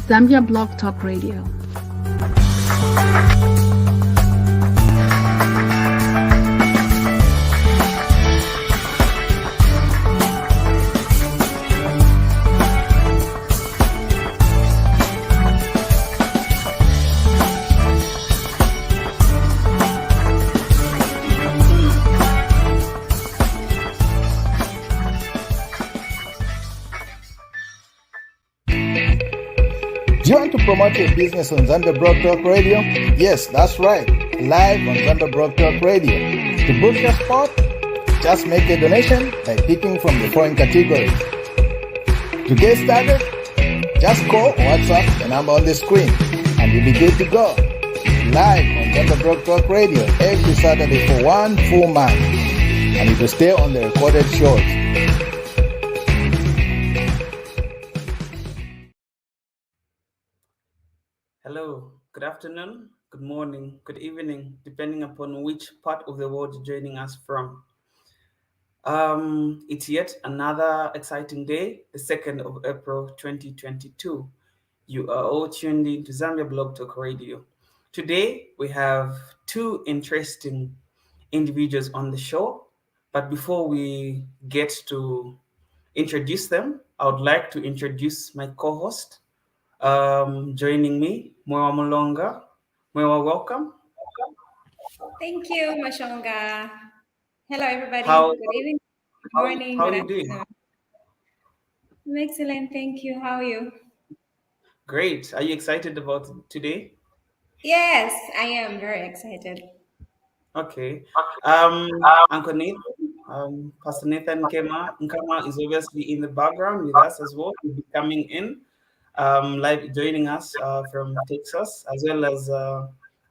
Zambia Blog Talk Radio. Do you want to promote your business on Zambia Blog Talk Radio? Yes, that's right. Live on Zambia Blog Talk Radio. To boost your spot, just make a donation by picking from the following categories. To get started, just call or WhatsApp the number on the screen and you'll be good to go. Live on Zambia Blog Talk Radio every Saturday for 1 full month. And it will stay on the recorded shows. Hello, good afternoon, good morning, good evening, depending upon which part of the world you're joining us from. It's yet another exciting day, the 2nd of April 2022. You are all tuned in to Zambia Blog Talk Radio. Today, we have two interesting individuals on the show, but before we get to introduce them, I would like to introduce my co-host. Joining me, Mwewa Mulonga. Mwewa, welcome. Thank you, Mashonga. Hello, everybody. Good evening, good morning, how good are you doing? afternoon. I'm excellent, thank you. How are you? Great. Are you excited about today? Yes, I am very excited. Okay. Uncle Nathan, Pastor Nathan Nkama is obviously in the background with us as well. He'll be coming in. Live joining us from Texas, as well as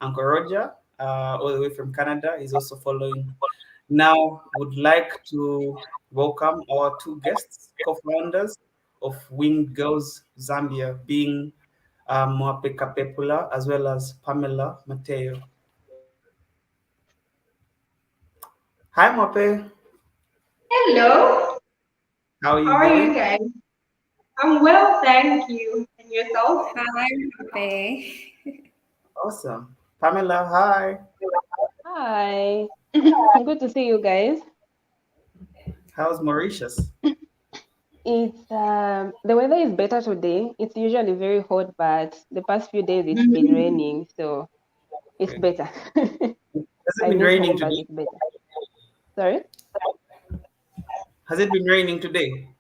Uncle Roger, all the way from Canada, is also following. Now, would like to welcome our two guests, co-founders of Winged Girls Zambia, being MWAPE KAPEPULA, as well as PAMELA MATEYO. Hi, MWAPE. Hello. How are you How doing? are you guys? I'm well, thank you. And yourself? Hi, Mape. Awesome. Pamela, hi. Hi. Good to see you guys. How's Mauritius? It's the weather is better today. It's usually very hot, but the past few days it's been raining, so it's better. Has it been raining today? It's better. Sorry? Has it been raining today?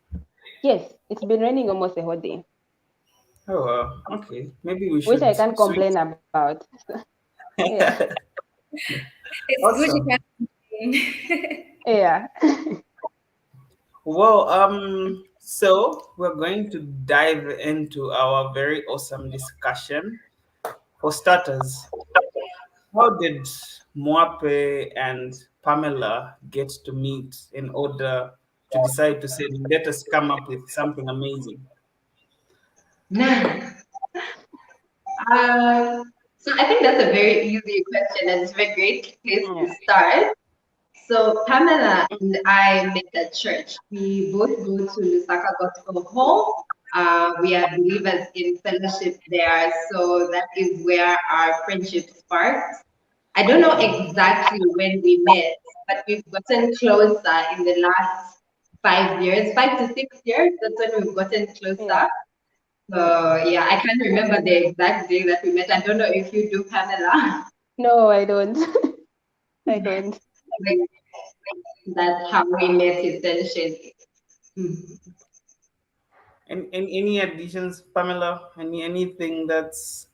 Yes, it's been raining almost a whole day. Oh, okay. Maybe we should. Which I can't complain about. Yeah. It's Awesome. good you can. Yeah. Well, so we're going to dive into our very awesome discussion. For starters, how did MWAPE and Pamela get to meet in order to decide to say, let us come up with something amazing? Nice. So I think that's a very easy question and it's a very great place to start. So Pamela and I met at church. We both go to Lusaka Gospel Hall. We are believers in fellowship there. So that is where our friendship sparked. I don't know exactly when we met, but we've gotten closer in the last 5 years, 5 to 6 years. That's when we've gotten closer. Yeah. So yeah, I can't remember the exact day that we met. I don't know if you do, Pamela. No, I don't. I don't. That's how we met essentially. And any additions, Pamela? Anything that's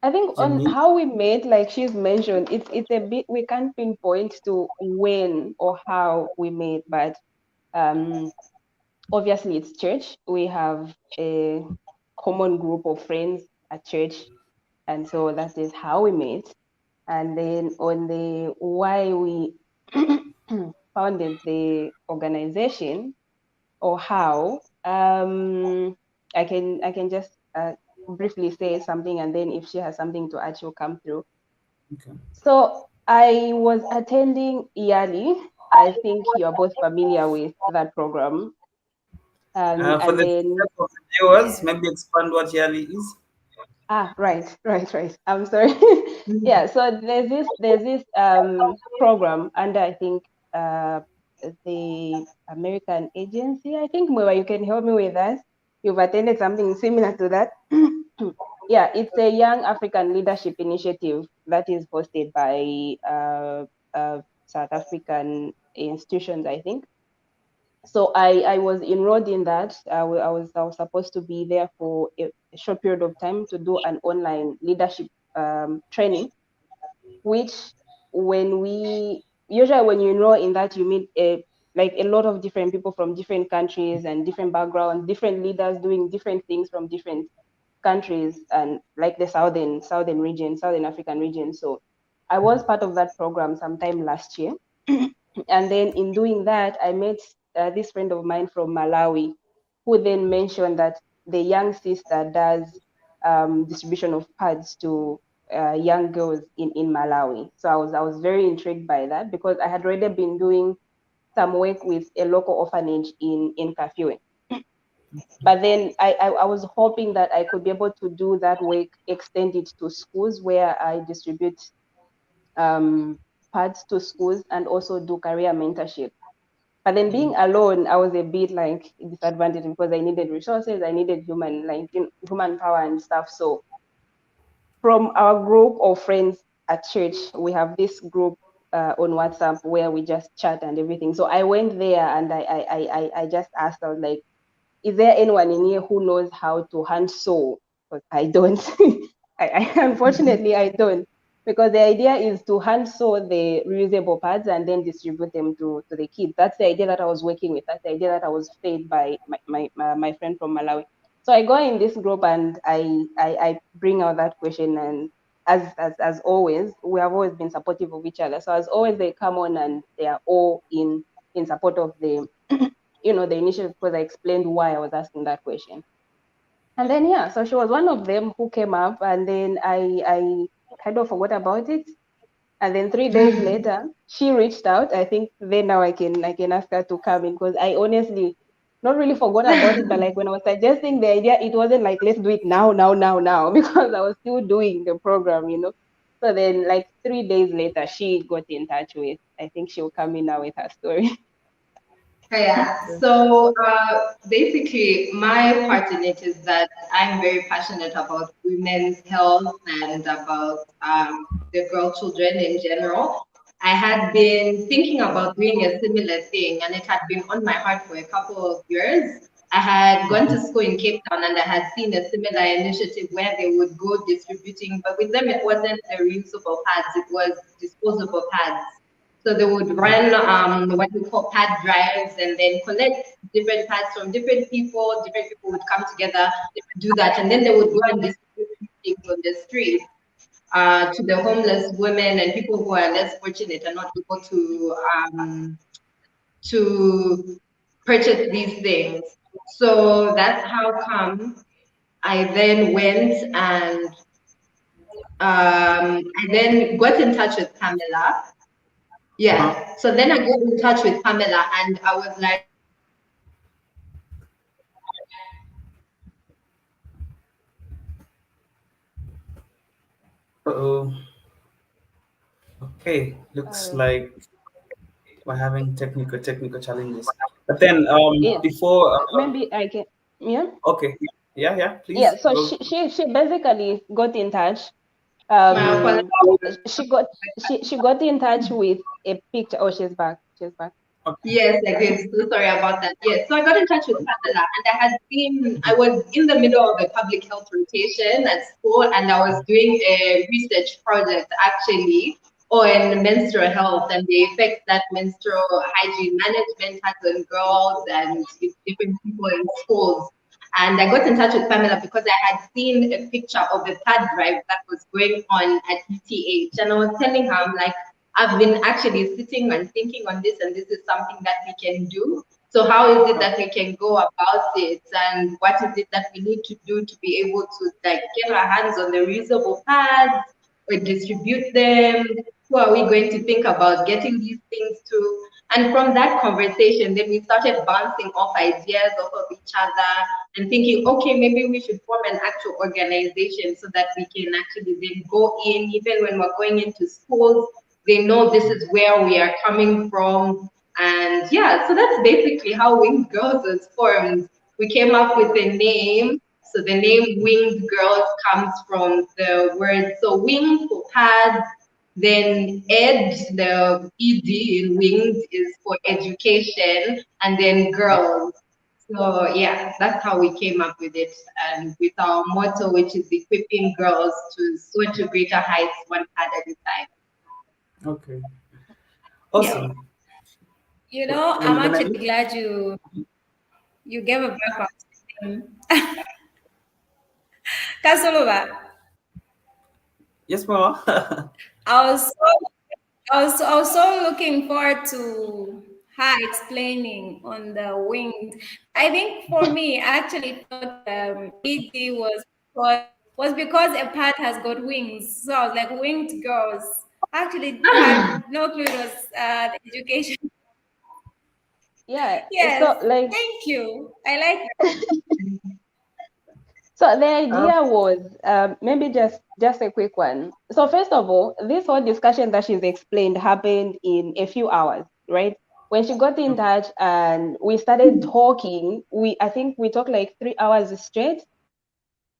I think on unique? how we met, like she's mentioned, it's a bit, we can't pinpoint to when or how we met, but obviously it's church. We have a common group of friends at church, and so that is how we met. And then on the why we founded the organization or how, I can just briefly say something, and then if she has something to add, she'll come through. Okay. So I was attending yearly. I think you are both familiar with that program. For And the then for the viewers, maybe expand what YALI is. right. I'm sorry. Yeah, so there's this program under, I think, the American agency. I think Mwewa, you can help me with that. You've attended something similar to that. Yeah, it's a Young African Leadership Initiative that is hosted by South African institutions, I think. So I was enrolled in that. I was supposed to be there for a short period of time to do an online leadership training, which when you enroll in that, you meet a lot of different people from different countries and different backgrounds, different leaders doing different things from different countries, and like the southern region, Southern African region. So I was part of that program sometime last year. And then in doing that, I met this friend of mine from Malawi, who then mentioned that the young sister does distribution of pads to young girls in Malawi. So I was very intrigued by that, because I had already been doing some work with a local orphanage in Kafue. But then I was hoping that I could be able to do that work, extend it to schools where I distribute pads to schools, and also do career mentorship. But then being alone, I was a bit like disadvantaged, because I needed resources, I needed human power and stuff. So from our group of friends at church, we have this group on WhatsApp where we just chat and everything. So I went there and I just asked, I was like, is there anyone in here who knows how to hand sew? Because I don't. Unfortunately, I don't. Because the idea is to hand sew the reusable pads and then distribute them to the kids. That's the idea that I was working with. That's the idea that I was fed by my friend from Malawi. So I go in this group and I bring out that question, and as always, we have always been supportive of each other. So as always, they come on and they are all in support of the the initiative, because I explained why I was asking that question. And then yeah, so she was one of them who came up, and then I kind of forgot about it. And then 3 days later, she reached out. I think then now I can ask her to come in, because I honestly not really forgot about it, but like when I was suggesting the idea, it wasn't like let's do it now, because I was still doing the program. So then like 3 days later, she got in touch with. I think she'll come in now with her story. Yeah, so basically, my part in it is that I'm very passionate about women's health and about the girl children in general. I had been thinking about doing a similar thing, and it had been on my heart for a couple of years. I had gone to school in Cape Town, and I had seen a similar initiative where they would go distributing, but with them, it wasn't the reusable pads, it was disposable pads. So they would run what we call pad drives and then collect different pads from different people. Different people would come together, do that, and then they would go and distribute things on the street to the homeless women and people who are less fortunate and not able to purchase these things. So that's how come I then went and I then got in touch with Pamela. Yeah. So then I got in touch with Pamela and I was like, Oh, okay. Looks like we're having technical challenges. But then Yeah, before maybe I can. Yeah. okay, yeah, Yeah, please so go. she basically got in touch. my apologies. She got she got in touch with a picture. Oh, she's back. She's back. Okay. Yes, I did. So sorry about that. Yes. So I got in touch with Pamela and I was in the middle of a public health rotation at school and I was doing a research project actually on menstrual health and the effects that menstrual hygiene management has on girls and different people in schools. And I got in touch with Pamela because I had seen a picture of a pad drive that was going on at ETH. And I was telling her, I'm like, I've been actually sitting and thinking on this, and this is something that we can do. So how is it that we can go about it, and what is it that we need to do to be able to like get our hands on the reusable pads or distribute them? Who are we going to think about getting these things to? And from that conversation, then we started bouncing off ideas off of each other and thinking, okay, maybe we should form an actual organization so that we can actually then go in, even when we're going into schools, they know this is where we are coming from. And yeah, so that's basically how Winged Girls was formed. We came up with a name. So the name Winged Girls comes from the word, so wing for pads, then ed, the ed in winged is for education, and then girls. So yeah, that's how we came up with it, and with our motto, which is equipping girls to soar to greater heights, one pad at a time. Okay. Yeah. Awesome. I'm When actually glad you gave a background. Kasuluba, Yes, Mama. I was so I was so looking forward to her explaining on the winged. I think for me, I actually thought ED was because a part has got wings. So I was like winged girls. Actually, had no clue it was education. Yeah. Yes, So like, thank you. I like that. so the idea was maybe just a quick one. So first of all, this whole discussion that she's explained happened in a few hours, right? When she got in touch and we started talking, I think we talked like 3 hours straight.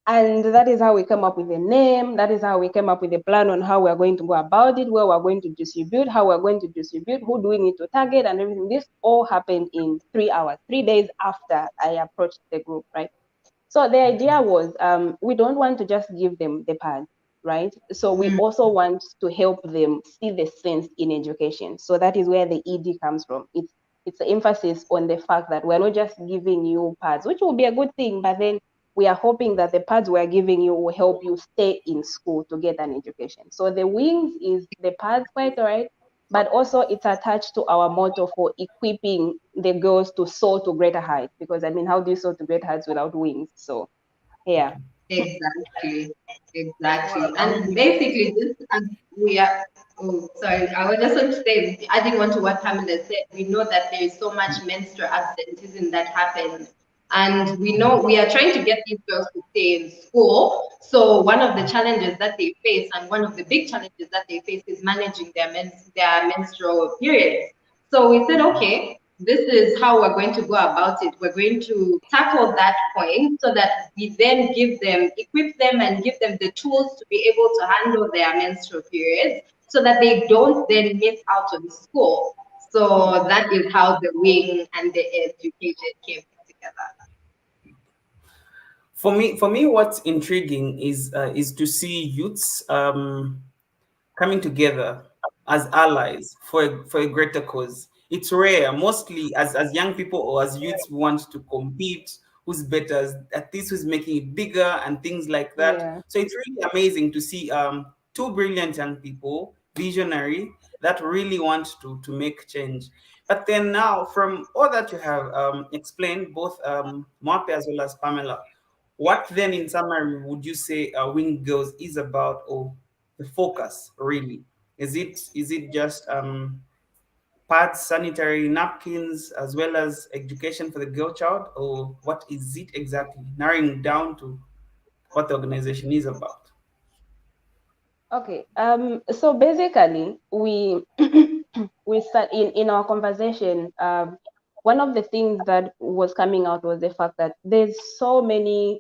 And that is how we came up with a name. That is how we came up with a plan on how we're going to go about it, where we're going to distribute, how we're going to distribute, who do we need to target, and everything. This all happened in 3 hours, 3 days after I approached the group, right? So the idea was we don't want to just give them the pad, right? So we also want to help them see the sense in education. So that is where the ED comes from. It's the emphasis on the fact that we're not just giving you pads, which will be a good thing, but then we are hoping that the pads we're giving you will help you stay in school to get an education. So the wings is the pads, quite all right, but also it's attached to our motto for equipping the girls to soar to greater heights. Because I mean, how do you soar to greater heights without wings? So yeah. Exactly, exactly. Wow. And basically, this we are. Oh, sorry. I was just going to say, adding on to what Pamela said, we know that there is so much menstrual absenteeism that happens, and we know we are trying to get these girls to stay in school. So one of the challenges that they face, and one of the big challenges that they face, is managing their menstrual periods. So we said, okay, this is how we're going to go about it. We're going to tackle that point so that we then equip them and give them the tools to be able to handle their menstrual periods so that they don't then miss out on school. So that is how the wing and the education came together. For me, what's intriguing is to see youths coming together as allies for a greater cause. It's rare. Mostly as young people or as youths, we want to compete. Who's better at this? Who's making it bigger and things like that. Yeah. So it's really amazing to see two brilliant young people, visionary, that really want to make change. But then now, from all that you have explained, both MWAPE as well as Pamela, what then, in summary, would you say Wing Girls is about, or the focus really? Is it just pads, sanitary napkins, as well as education for the girl child, or what is it exactly? Narrowing down to what the organization is about. Okay. So basically, we we start in our conversation. One of the things that was coming out was the fact that there's so many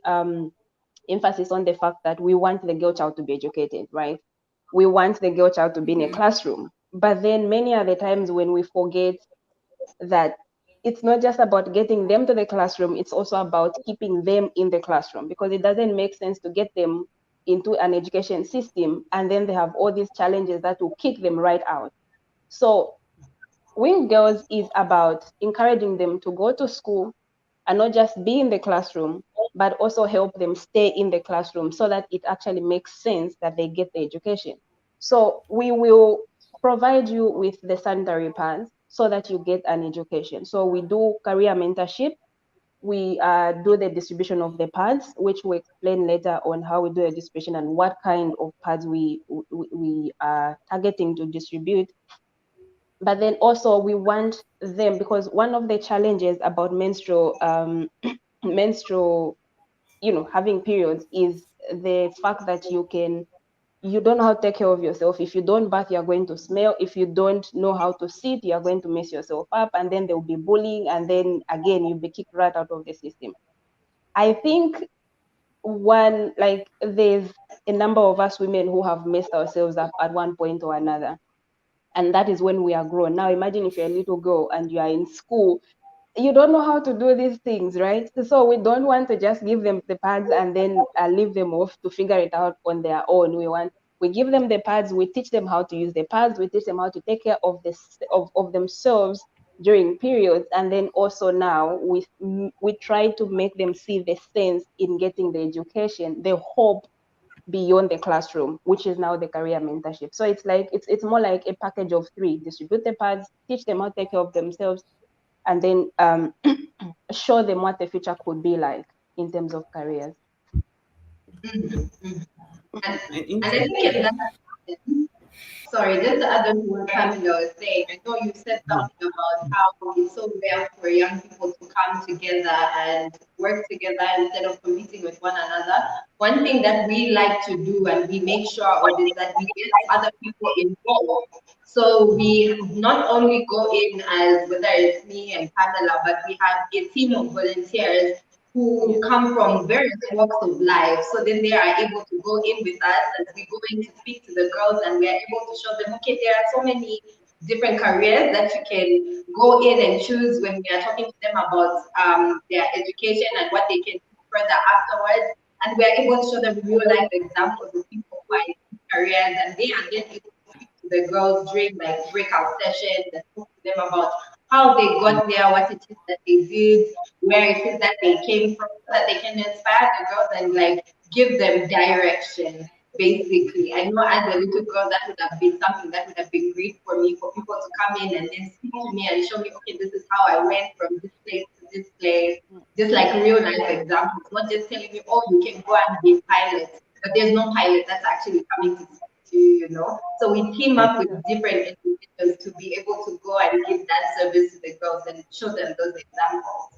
emphasis on the fact that we want the girl child to be educated, right? We want the girl child to be in a classroom. But then many other times when we forget that it's not just about getting them to the classroom, it's also about keeping them in the classroom, because it doesn't make sense to get them into an education system and then they have all these challenges that will kick them right out. So Wing Girls is about encouraging them to go to school and not just be in the classroom, but also help them stay in the classroom so that it actually makes sense that they get the education. So we will provide you with the sanitary pads so that you get an education. So we do career mentorship. We do the distribution of the pads, which we explain later on how we do the distribution and what kind of pads we are targeting to distribute. but then also we want them, because one of the challenges about menstrual, having periods, is the fact that you don't know how to take care of yourself. If you don't bath, you're going to smell. If you don't know how to sit, you're going to mess yourself up, and then there will be bullying, and then again you'll be kicked right out of the system. I think there's a number of us women who have messed ourselves up at one point or another, and that is when we are grown. Now imagine if you're a little girl and you are in school, you don't know how to do these things, right? So we don't want to just give them the pads and then leave them off to figure it out on their own. We give them the pads, we teach them how to use the pads, we teach them how to take care of of themselves during periods, and then also now we try to make them see the sense in getting the education, the hope beyond the classroom, which is now the career mentorship. So it's more like a package of three: distribute the pads, teach them how to take care of themselves, and then show them what the future could be like in terms of careers. And I think in that, sorry, just to add on to what Pamela was saying, I know you said something about how it's so rare for young people to come together and work together instead of competing with one another. One thing that we like to do and we make sure of is that we get other people involved. So we not only go in as whether it's me and Pamela, but we have a team of volunteers who come from various walks of life. So then they are able to go in with us as we go in to speak to the girls, and we are able to show them, okay, there are so many different careers that you can go in and choose when we are talking to them about their education and what they can do further afterwards. And we are able to show them real life examples of people who are in careers, and they are then able to speak to the girls during like breakout sessions and talk to them about how they got there, what it is that they did, where it is that they came from, so that they can inspire the girls and like give them direction. Basically, I know as a little girl that would have been something that would have been great for me, for people to come in and then speak to me and show me, okay, this is how I went from this place to this place, just like real life examples, not just telling me, oh, you can go and be a pilot, but there's no pilot that's actually coming to you. So we team up with different individuals to be able to go and give that service to the girls and show them those examples.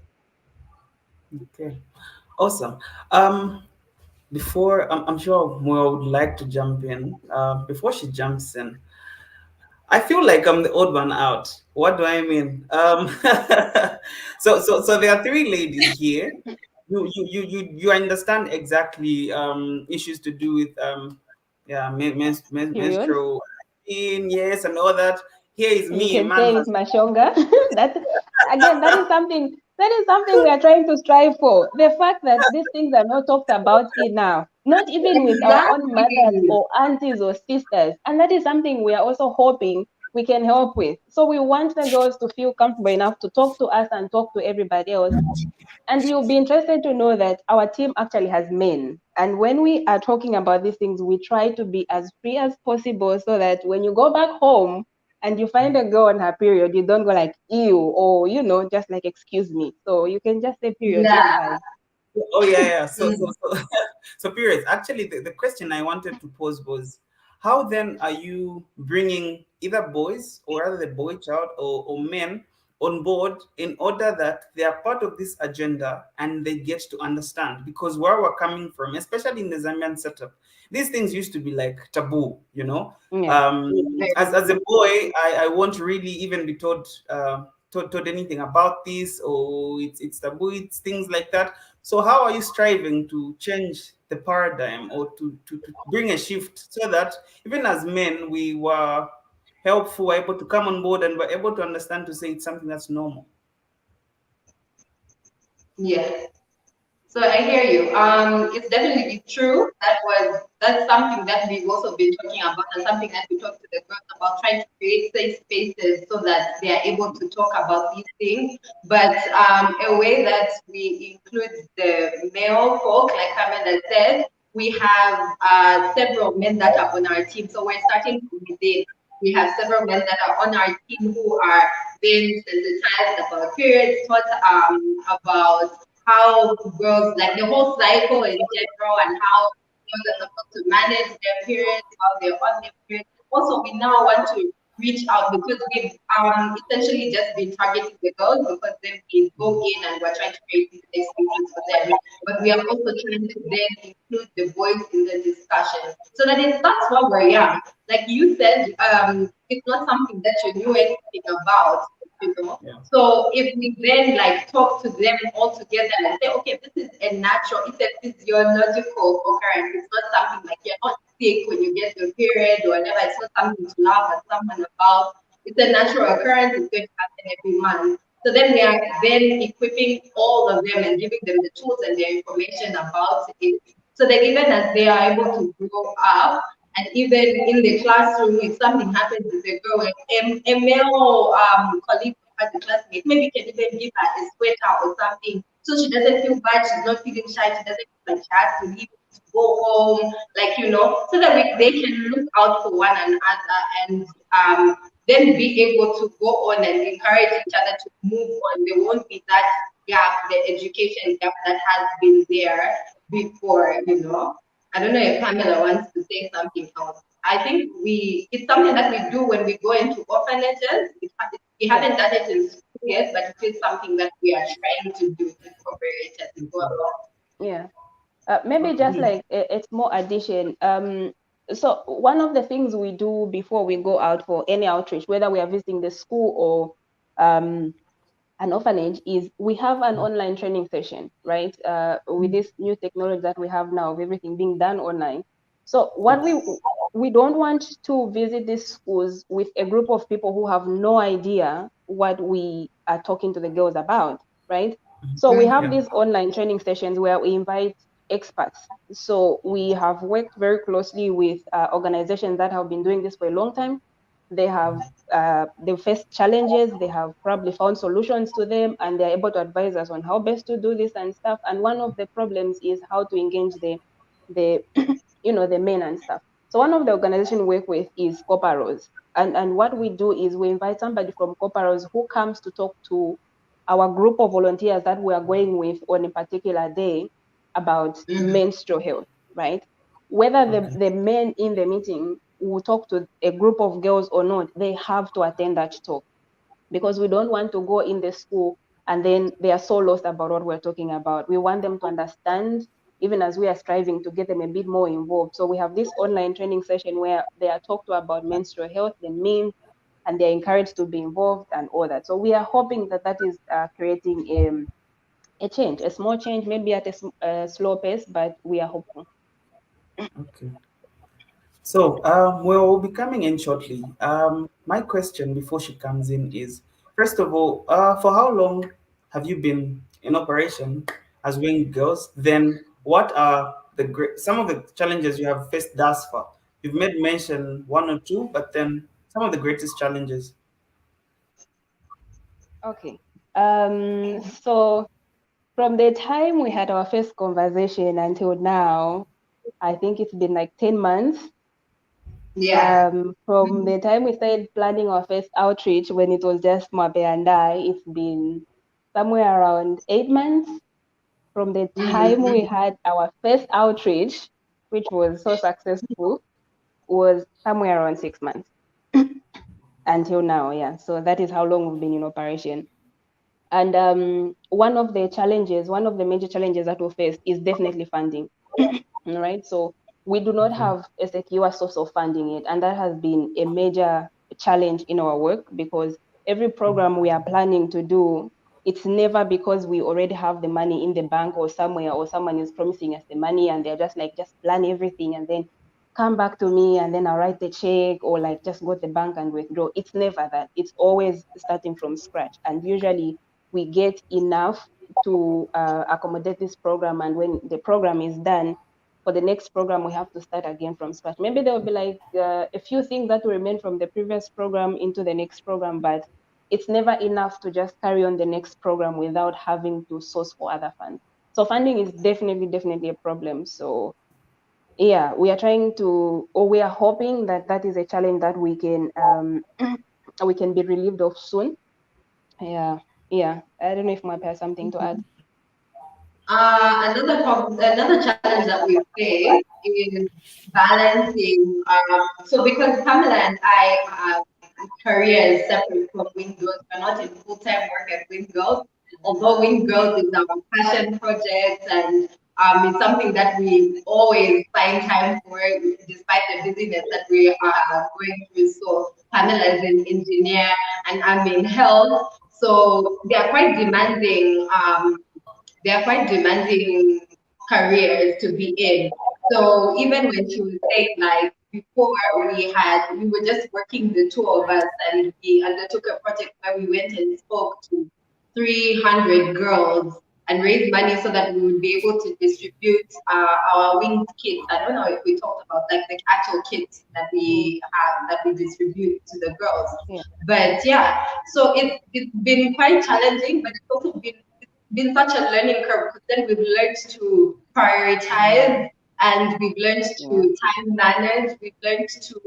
Okay, awesome. Before I'm sure Moyo would like to jump in. Before she jumps in, I feel like I'm the odd one out. What do I mean? So there are three ladies here. You understand exactly issues to do with Periods. menstrual hygiene, yes, and all that. Here is You me, a can man say who it's mashonga. that Again, that is something we are trying to strive for. The fact that these things are not talked about enough, not even with our own mothers Exactly. or aunties or sisters. And that is something we are also hoping we can help with. So we want the girls to feel comfortable enough to talk to us and talk to everybody else. And you'll be interested to know that our team actually has men. And when we are talking about these things, we try to be as free as possible so that when you go back home and you find a girl on her period, you don't go like, ew, or, just like, excuse me. So you can just say period, it's Yeah. fine. Oh yeah. So periods. Actually, the question I wanted to pose was, how then are you bringing either boys or rather the boy child or men on board in order that they are part of this agenda and they get to understand? Because where we're coming from, especially in the Zambian setup, these things used to be like taboo, Yeah. As a boy, I won't really even be taught anything about this, or it's taboo, it's things like that. So how are you striving to change the paradigm or to bring a shift so that even as men we were helpful, were able to come on board and were able to understand to say it's something that's normal? Yeah. So I hear you. It's definitely true. That's something that we've also been talking about, and something that we talk to the girls about, trying to create safe spaces so that they are able to talk about these things. But a way that we include the male folk, like Pamela said, we have several men that are on our team. So we're starting from within. We have several men that are on our team who are being sensitized about periods, taught about how girls, like the whole cycle in general, and how girls are supposed to manage their periods, how they're on their periods. Also, we now want to reach out because we've essentially just been targeting the girls because then we go in and we're trying to create safe spaces for them. But we are also trying to then include the boys in the discussion so that it starts while we're young. Like you said, it's not something that you knew anything about, you know. Yeah. So if we then like talk to them all together and say, okay, this is a natural, it's a physiological occurrence. It's not something like you're not sick when you get your period or whatever. It's not something to laugh at someone about. It's a natural occurrence. It's going to happen every month. So then we are then equipping all of them and giving them the tools and the information about it. So that even as they are able to grow up, and even in the classroom, if something happens with a girl, a male colleague as a classmate, maybe can even give her a sweater or something, so she doesn't feel bad. She's not feeling shy. She doesn't feel like she has to leave to go home, like so that they can look out for one another and then be able to go on and encourage each other to move on. There won't be that gap, the education gap that has been there before. I don't know if Pamela wants to say something else. I think it's something that we do when we go into orphanages. We haven't done it in school yet, but it is something that we are trying to do, incorporate as we go along. Yeah. Maybe just like a small addition. So one of the things we do before we go out for any outreach, whether we are visiting the school or an orphanage, is we have an online training session, right? With this new technology that we have now, of everything being done online. So what we don't want to visit these schools with a group of people who have no idea what we are talking to the girls about, right? So we have these online training sessions where we invite experts. So we have worked very closely with organizations that have been doing this for a long time. They faced challenges, they have probably found solutions to them, and they're able to advise us on how best to do this and stuff. And one of the problems is how to engage the the men and stuff. So one of the organizations we work with is Coparos. And what we do is we invite somebody from Coparos who comes to talk to our group of volunteers that we are going with on a particular day about menstrual health, right? Whether the men in the meeting will talk to a group of girls or not, they have to attend that talk, because we don't want to go in the school and then they are so lost about what we're talking about. We want them to understand, even as we are striving to get them a bit more involved. So we have this online training session where they are talked to about menstrual health, the means, and they're encouraged to be involved and all that. So we are hoping that that is creating a change, a small change, maybe at a slow pace, but we are hopeful. Okay. So we'll be coming in shortly. My question before she comes in is, first of all, for how long have you been in operation as Winged Girls? Then what are some of the challenges you have faced thus far? You've made mention one or two, but then some of the greatest challenges. Okay. So from the time we had our first conversation until now, I think it's been like 10 months. Yeah. From the time we started planning our first outreach, when it was just Mape and I, it's been somewhere around 8 months. From the time we had our first outreach, which was so successful, was somewhere around 6 months until now. Yeah. So that is how long we've been in operation. And one of the major challenges that we face is definitely funding. All right. So we do not have a secure source of funding it. And that has been a major challenge in our work, because every program we are planning to do, it's never because we already have the money in the bank or somewhere, or someone is promising us the money and they're just like, just plan everything and then come back to me and then I'll write the check, or like just go to the bank and withdraw. It's never that. It's always starting from scratch. And usually we get enough to accommodate this program. And when the program is done, for the next program, we have to start again from scratch. Maybe there will be like a few things that will remain from the previous program into the next program, but it's never enough to just carry on the next program without having to source for other funds. So funding is definitely a problem. So yeah, we are trying to, or we are hoping that that is a challenge that we can we can be relieved of soon. Yeah, yeah. I don't know if Map has something to add. Another challenge that we face is balancing. So because Pamela and I careers separate from Wing Girls. We're not in full-time work at Wing Girls, although Wing Girls is our passion project and it's something that we always find time for, despite the busyness that we are going through. So Pamela is an engineer and I'm in health. So they are quite demanding. They are quite demanding careers to be in. So even when she was saying like before we were just working the two of us and we undertook a project where we went and spoke to 300 girls and raised money so that we would be able to distribute our winged kits. I don't know if we talked about like the actual kits that we have that we distribute to the girls. Yeah. But yeah, so it's been quite challenging, but it's also been such a learning curve because then we've learned to prioritize and we've learned to time manage, we've learned to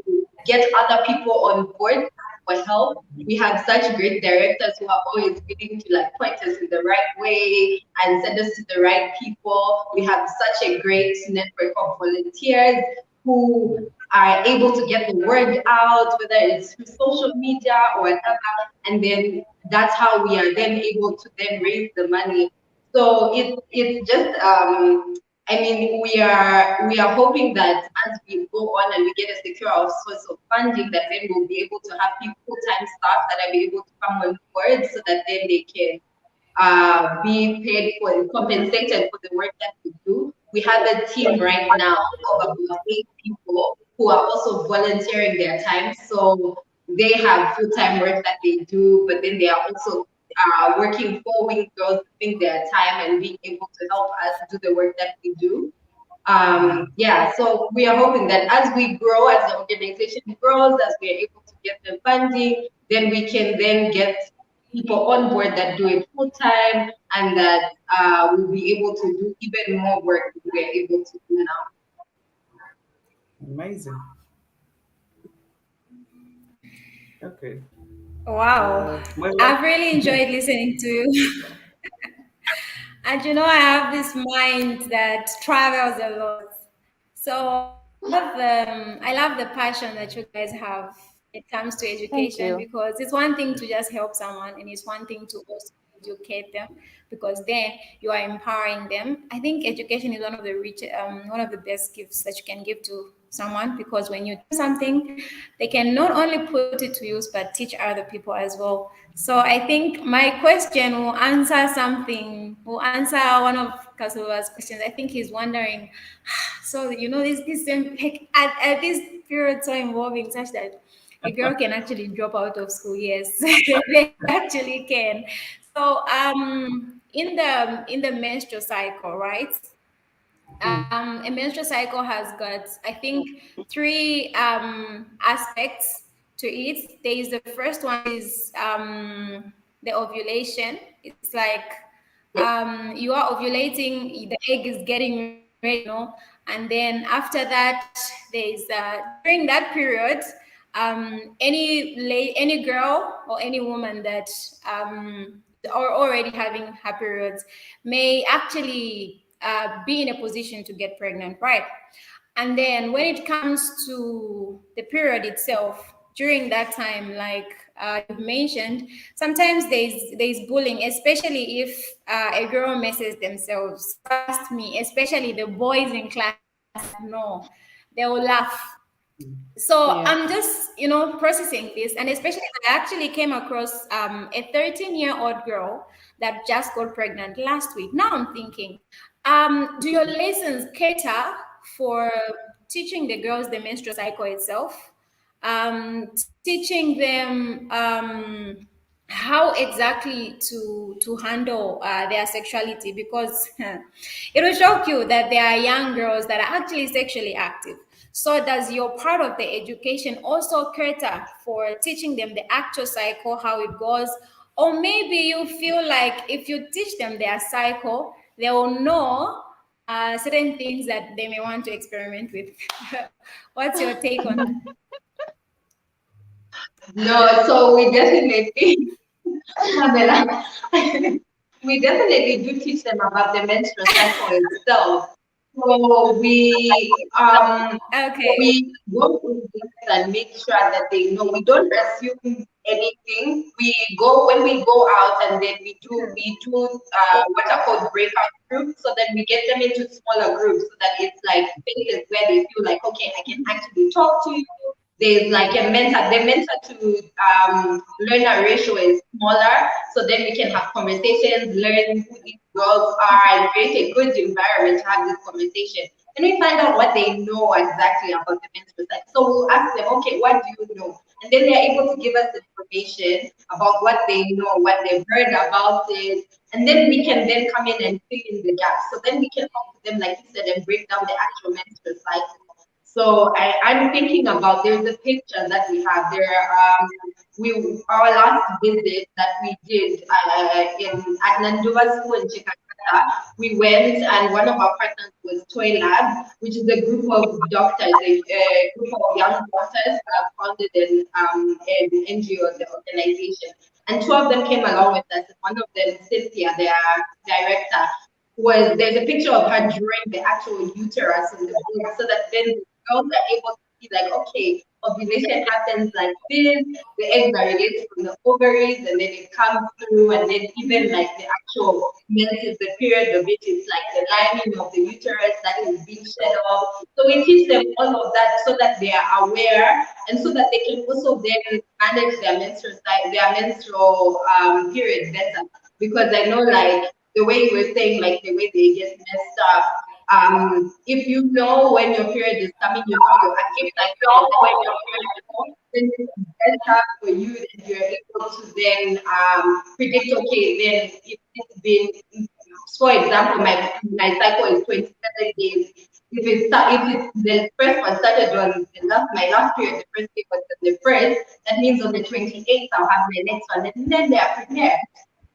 get other people on board for help. We have such great directors who are always willing to like point us in the right way and send us to the right people. We have such a great network of volunteers who are able to get the word out, whether it's through social media or whatever, and then that's how we are then able to then raise the money. So it's just I mean we are hoping that as we go on and we get a secure source of funding, that then we'll be able to have full-time staff that are able to come on board so that then they can be paid for and compensated for the work that we do. We have a team right now of about 8 people who are also volunteering their time. So they have full-time work that they do, but then they are also working 4 week girls, giving their time and being able to help us do the work that we do. Yeah, so we are hoping that as we grow, as the organization grows, as we are able to get the funding, then we can then get people on board that do it full time and that we'll be able to do even more work than we're able to do now. Amazing. Okay. Wow. My I've really enjoyed listening to you. And I have this mind that travels a lot. So I love the passion that you guys have when it comes to Thank education, you. because it's one thing to just help someone and it's one thing to also educate them, because then you are empowering them. I think education is one of the best gifts that you can give to someone, because when you do something, they can not only put it to use but teach other people as well. So I think my question will answer one of Kasova's questions. I think he's wondering, so this like, at this period so involving, such that a girl can actually drop out of school. Yes, they actually can. So in the menstrual cycle, right? A menstrual cycle has got, I think, three aspects to it. There is the first one is the ovulation. It's like you are ovulating, the egg is getting ready, and then after that, there's during that period, any girl or any woman that are already having her periods may actually be in a position to get pregnant, right? And then when it comes to the period itself, during that time, like you mentioned, sometimes there's bullying, especially if a girl messes themselves. Trust me, especially the boys in class, no, they will laugh. So Yeah. I'm just, processing this. And especially, I actually came across a 13-year-old girl that just got pregnant last week. Now I'm thinking, do your lessons cater for teaching the girls the menstrual cycle itself? Teaching them how exactly to handle their sexuality, because it will shock you that there are young girls that are actually sexually active. So does your part of the education also cater for teaching them the actual cycle, how it goes? Or maybe you feel like if you teach them their cycle, they will know certain things that they may want to experiment with. What's your take on that? No, so we definitely, Pamela, we definitely do teach them about the menstrual cycle itself. So Okay. we go through this and make sure that they know. We don't assume anything. We go when we go out, and then we do what are called breakout groups. So then we get them into smaller groups so that it's like spaces where they feel like, okay, I can actually talk to you. There's like a mentor. The mentor to learner ratio is smaller, so then we can have conversations, learn who these girls are, and create a good environment to have this conversation. And we find out what they know exactly about the menstrual cycle. So we'll ask them, okay, what do you know? And then they're able to give us information about what they know, what they've heard about it. And then we can then come in and fill in the gaps. So then we can talk to them, like you said, and break down the actual menstrual cycle. So I'm thinking about there's a picture that we have there. We our last visit that we did in at Nanduva School in Chicago, we went and one of our partners was Toy Lab, which is a group of doctors, a group of young doctors founded in an NGO, the organization. And two of them came along with us. One of them, Cynthia, their director, was there's a picture of her drawing the actual uterus in the book so that then the girls are able to see like, okay, ovulation happens like this, the eggs are released from the ovaries and then it comes through and then even like the actual menses, the period of it is like the lining of the uterus that is being shed off. So we teach them all of that so that they are aware and so that they can also then manage their menstrual period better. Because I know like the way you were saying, like the way they get messed up. If you know when your period is coming, you know your active cycle, and when your period is coming, then it's better for you that you're able to then predict, okay, then if it's been, for example, my cycle is 27 days. If it's the first one started on my last period, the first day was on the first, that means on the 28th I'll have my next one, and then they are prepared.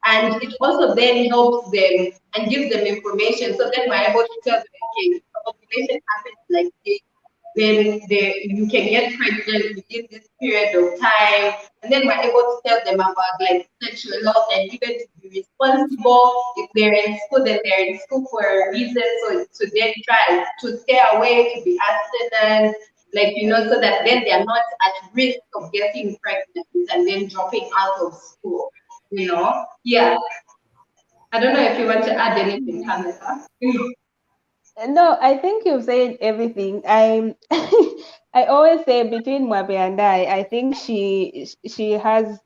And it also then helps them and gives them information. So then we're able to tell them, okay, if the population happens like this, then you can get pregnant within this period of time. And then we're able to tell them about like sexual health and even to be responsible. If they're in school, then they're in school for a reason. So to then try to stay away, to be abstinent, like so that then they're not at risk of getting pregnant and then dropping out of school. Yeah. I don't know if you want to add anything, Pamela. No, I think you've said everything. I always say between MWAPE and I think she has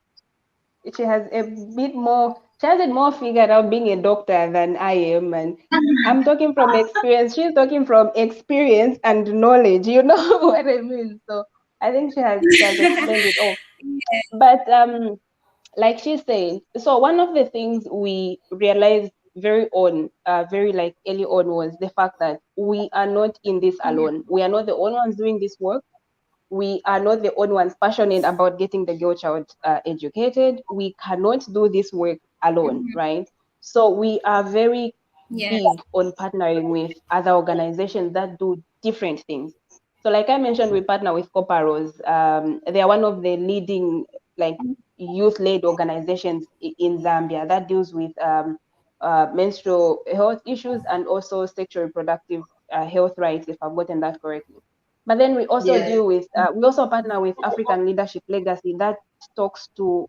a bit more, she has it more figured out being a doctor than I am. And I'm talking from experience. She's talking from experience and knowledge. You know what I mean? So I think she has explained it all. But like she's saying, so one of the things we realized very like early on was the fact that we are not in this alone. We are not the only ones doing this work. We are not the only ones passionate about getting the girl child educated. We cannot do this work alone, right? So we are very Yes. big on partnering with other organizations that do different things. So, like I mentioned, we partner with Coparos. They are one of the leading like youth-led organizations in Zambia that deals with menstrual health issues and also sexual reproductive health rights, if I've gotten that correctly. But then we also Yes. deal with, we also partner with African Leadership Legacy that talks to,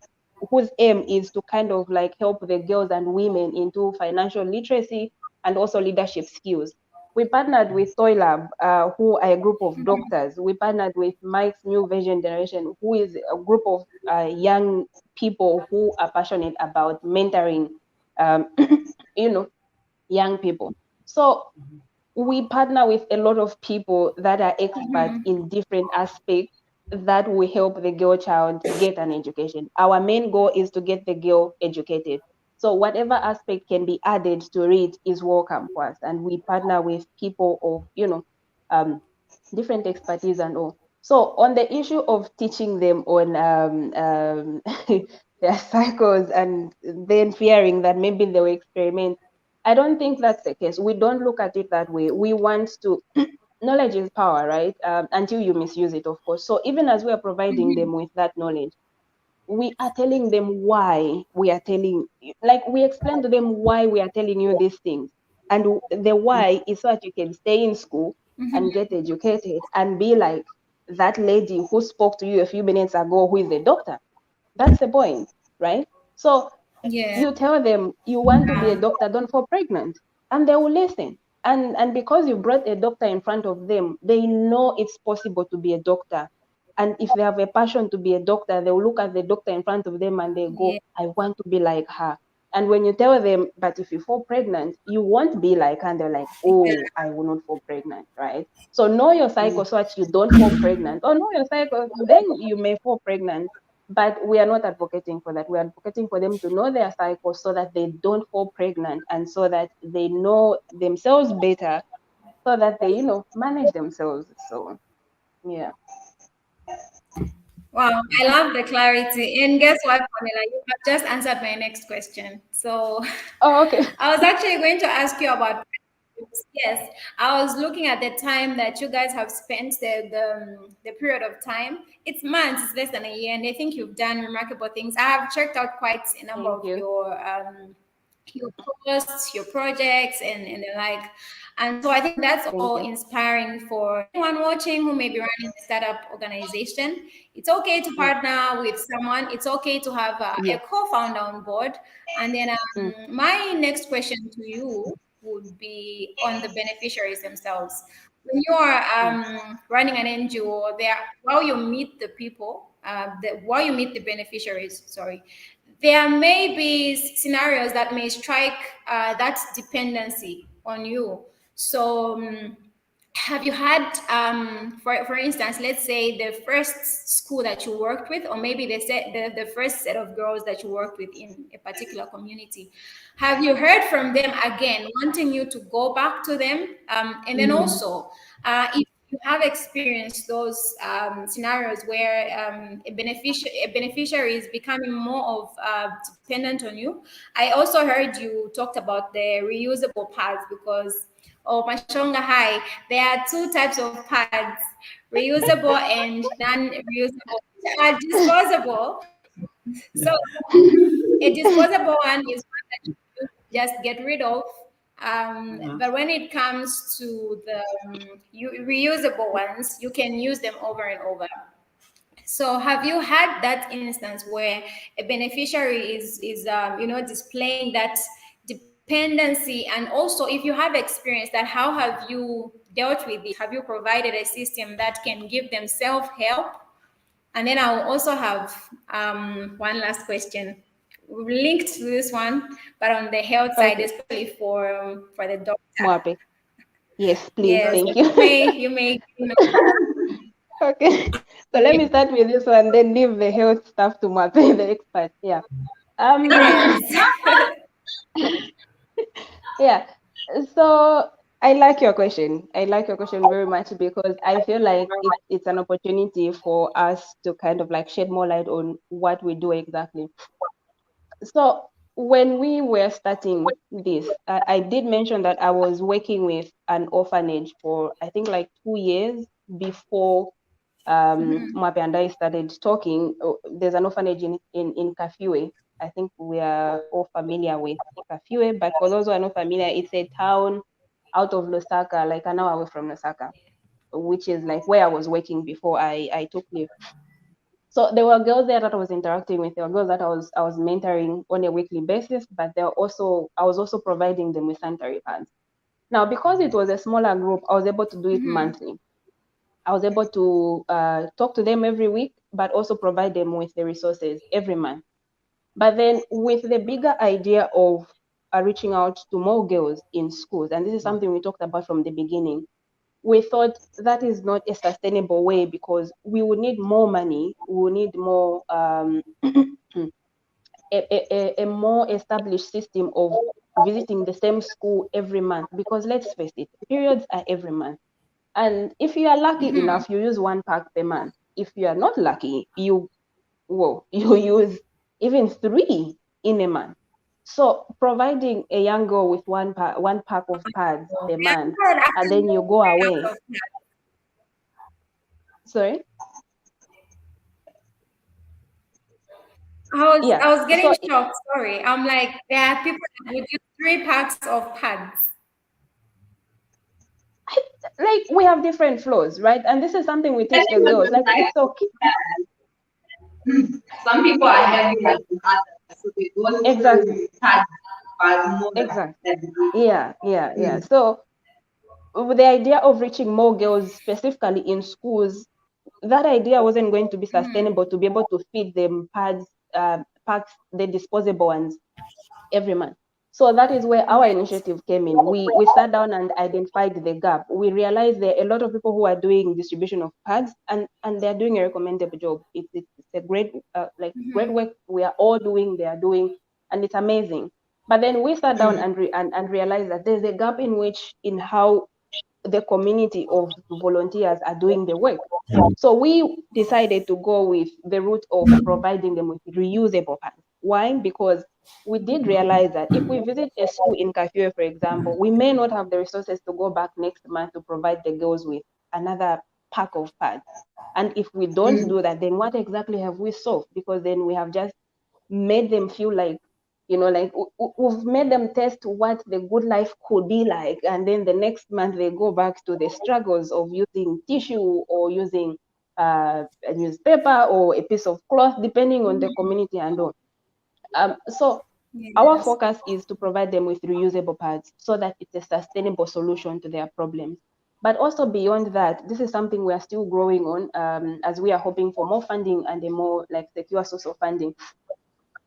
whose aim is to kind of like help the girls and women into financial literacy and also leadership skills. We partnered with Toy Lab, who are a group of doctors. We partnered with Mike's New Vision Generation, who is a group of young people who are passionate about mentoring, um, young people. So we partner with a lot of people that are experts in different aspects that will help the girl child get an education. Our main goal is to get the girl educated. So whatever aspect can be added to it is welcome for us. And we partner with people of, um, different expertise and all. So on the issue of teaching them on their cycles and then fearing that maybe they will experiment, I don't think that's the case. We don't look at it that way. We want to, knowledge is power, right? Until you misuse it, of course. So even as we are providing them with that knowledge, we are telling them why we are telling, like we explain to them why we are telling you these things. And the why is so that you can stay in school and get educated and be like that lady who spoke to you a few minutes ago, who is a doctor. That's the point, right? So Yeah. you tell them you want to be a doctor, don't fall pregnant, and they will listen. And because you brought a doctor in front of them, they know it's possible to be a doctor. And if they have a passion to be a doctor, they will look at the doctor in front of them and they go, Yeah. I want to be like her. And when you tell them, but if you fall pregnant, you won't be like her, and they're like, oh, I will not fall pregnant, right? So know your cycle so that you don't fall pregnant. Or know your cycle, then you may fall pregnant. But we are not advocating for that. We are advocating for them to know their cycle so that they don't fall pregnant, and so that they know themselves better, so that they, manage themselves. So, yeah. Wow, I love the clarity. And guess what, Pamela? You have just answered my next question. So Oh, okay. I was actually going to ask you about friendships. Yes, I was looking at the time that you guys have spent the period of time. It's months, it's less than a year, and I think you've done remarkable things. I have checked out quite a number Thank of you. your posts, your projects, and the like. And so I think that's Thank all you. inspiring for anyone watching who may be running a startup organization. It's okay to Mm, partner with someone. It's okay to have a yes. co-founder on board. And then Mm, my next question to you would be on the beneficiaries themselves. When you are mm, running an NGO, there while you meet the people, while you meet the beneficiaries, sorry, there may be scenarios that may strike that dependency on you. So, have you had, for instance, let's say the first school that you worked with, or maybe the first set of girls that you worked with in a particular community, have you heard from them again, wanting you to go back to them? And then also, if you have experienced those scenarios where a beneficiary is becoming more of dependent on you. I also heard you talked about the reusable pads because, oh, Mashonga High, there are two types of pads, reusable and non-reusable, which are disposable. So a disposable one is one that you just get rid of. But when it comes to the reusable ones, you can use them over and over. So have you had that instance where a beneficiary is displaying that dependency? And also, if you have experienced that, how have you dealt with it? Have you provided a system that can give them self-help? And then I'll also have one last question linked to this one, but on the health side, okay. especially for the doctor. MWAPE. Yes, please. Yes, Thank you you. may you may you know, Okay. So let yeah, me start with this one, then leave the health stuff to MWAPE, the expert. Yeah. Um. yes. Yeah. So I like your question. I like your question very much because I feel like it's an opportunity for us to kind of like shed more light on what we do exactly. So when we were starting this, I did mention that I was working with an orphanage for I think like 2 years before Mape and I started talking. There's an orphanage in Kafue. I think we are all familiar with Kafue, but for those who are not familiar, it's a town out of Lusaka, like an hour away from Lusaka, which is like where I was working before I took leave. So there were girls there that I was interacting with. There were girls that I was mentoring on a weekly basis, but I was also providing them with sanitary pads. Now, because it was a smaller group, I was able to do it monthly. I was able to talk to them every week, but also provide them with the resources every month. But then, with the bigger idea of reaching out to more girls in schools, and this is something we talked about from the beginning, we thought that is not a sustainable way because we would need more money, we would need more a more established system of visiting the same school every month because let's face it, periods are every month. And if you are lucky enough, you use one pack per month. If you are not lucky, you use even three in a month. So providing a young girl with one pack of pads per month, and then you go away. Sorry. Yeah. I was getting So shocked. Sorry, I'm like there are people that would use 3 packs of pads. like we have different flows, right? And this is something we teach the girls. Like it's okay. Some people are heavier than others, so they go Exactly. through hard more Exactly. than Yeah. So the idea of reaching more girls specifically in schools, that idea wasn't going to be sustainable to be able to feed them pads, the disposable ones every month. So that is where our initiative came in. We sat down and identified the gap. We realized there are a lot of people who are doing distribution of pads, and they're doing a recommendable job. It's a great great work we are all doing. They are doing, and it's amazing. But then we sat down and realized that there's a gap in how the community of volunteers are doing the work. So we decided to go with the route of providing them with reusable pads. Why? Because we did realize that if we visit a school in Kafue, for example, we may not have the resources to go back next month to provide the girls with another pack of pads. And if we don't do that, then what exactly have we solved? Because then we have just made them feel like, like we've made them test what the good life could be like, and then the next month they go back to the struggles of using tissue or using a newspaper or a piece of cloth, depending on the community and all. So our focus is to provide them with reusable pads so that it's a sustainable solution to their problems. But also beyond that, this is something we are still growing on, as we are hoping for more funding and a more secure source of funding.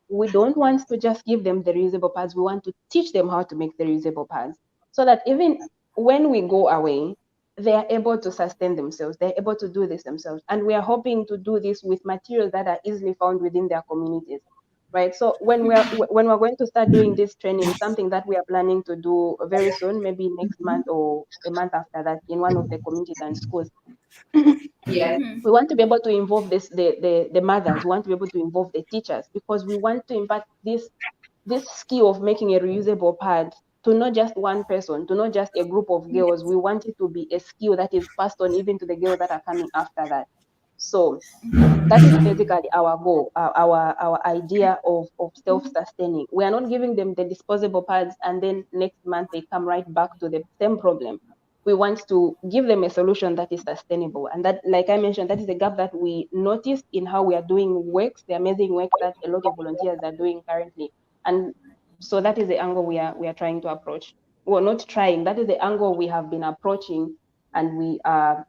We don't want to just give them the reusable pads. We want to teach them how to make the reusable pads so that even when we go away, they are able to sustain themselves. They're able to do this themselves. And we are hoping to do this with materials that are easily found within their communities, right? So when we're going to start doing this training, something that we are planning to do very soon, maybe next month or a month after that, in one of the communities and schools, yeah. we want to be able to involve the mothers. We want to be able to involve the teachers, because we want to impart this skill of making a reusable pad to not just one person, to not just a group of girls. We want it to be a skill that is passed on even to the girls that are coming after that. So that is basically our goal, our idea of self-sustaining. We are not giving them the disposable pads and then next month they come right back to the same problem. We want to give them a solution that is sustainable. And that, like I mentioned, that is a gap that we noticed in how we are doing works, the amazing work that a lot of volunteers are doing currently. And so that is the angle we are trying to approach. Well, not trying, that is the angle we have been approaching, and we are